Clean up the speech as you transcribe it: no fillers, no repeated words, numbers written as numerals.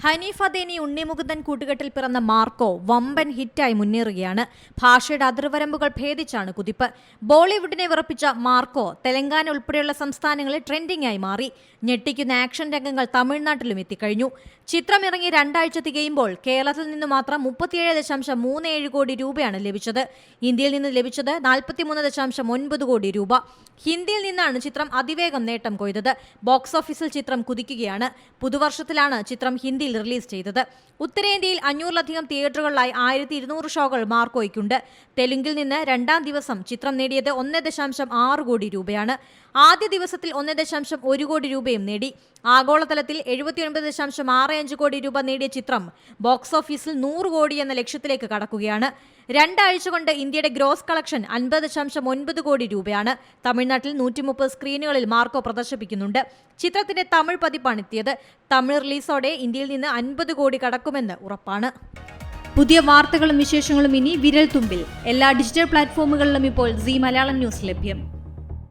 ഹനീഫ് അദേനി ഉണ്ണിമുകുന്ദൻ കൂട്ടുകെട്ടിൽ പിറന്ന മാർക്കോ വമ്പൻ ഹിറ്റായി മുന്നേറുകയാണ്. ഭാഷയുടെ അതിർവരമ്പുകൾ ഭേദിച്ചാണ് കുതിപ്പ്. ബോളിവുഡിനെ വിറപ്പിച്ച മാർക്കോ തെലങ്കാന ഉൾപ്പെടെയുള്ള സംസ്ഥാനങ്ങളിൽ ട്രെൻഡിംഗ് ആയി മാറി. ഞെട്ടിക്കുന്ന ആക്ഷൻ രംഗങ്ങൾ തമിഴ്നാട്ടിലും എത്തിക്കഴിഞ്ഞു. ചിത്രം ഇറങ്ങി 2 ആഴ്ച തികയുമ്പോൾ കേരളത്തിൽ നിന്ന് മാത്രം 37.37 കോടി രൂപയാണ് ലഭിച്ചത്. ഇന്ത്യയിൽ നിന്ന് ലഭിച്ചത് 43.9 കോടി രൂപ. ഹിന്ദിയിൽ നിന്നാണ് ചിത്രം അതിവേഗം നേട്ടം കൊയ്തത്. ബോക്സ് ഓഫീസിൽ ചിത്രം കുതിക്കുകയാണ്. പുതുവർഷത്തിലാണ് ചിത്രം ഹിന്ദിയിൽ റിലീസ് ചെയ്തത്. ഉത്തരേന്ത്യയിൽ 500-ലധികം തിയേറ്ററുകളിലായി 1200 ഷോകൾ മാർക്കോയ്ക്കുണ്ട്. തെലുങ്കിൽ നിന്ന് 2ാം ദിവസം ചിത്രം നേടിയത് 1.6 കോടി രൂപയാണ്. ആദ്യ ദിവസത്തിൽ 1.1 കോടി രൂപയും നേടി. ആഗോളതലത്തിൽ 79.65 കോടി രൂപ നേടിയ ചിത്രം ബോക്സ് ഓഫീസിൽ 100 കോടി എന്ന ലക്ഷ്യത്തിലേക്ക് കടക്കുകയാണ്. 2 ആഴ്ച കൊണ്ട് ഇന്ത്യയുടെ ഗ്രോസ് കളക്ഷൻ 50.9 കോടി രൂപയാണ്. തമിഴ്നാട്ടിൽ 130 സ്ക്രീനുകളിൽ മാർക്കോ പ്രദർശിപ്പിക്കുന്നുണ്ട്. ചിത്രത്തിന്റെ തമിഴ് പതിപ്പാണെത്തിയത്. തമിഴ് റിലീസോടെ ഇന്ത്യയിൽ നിന്ന് 50 കോടി കടക്കുമെന്ന് ഉറപ്പാണ്. പുതിയ വാർത്തകളും വിശേഷങ്ങളും ഇനി വിരൽ തുമ്പിൽ. എല്ലാ ഡിജിറ്റൽ പ്ലാറ്റ്ഫോമുകളിലും ഇപ്പോൾ സീ മലയാളം ന്യൂസ് ലഭ്യം.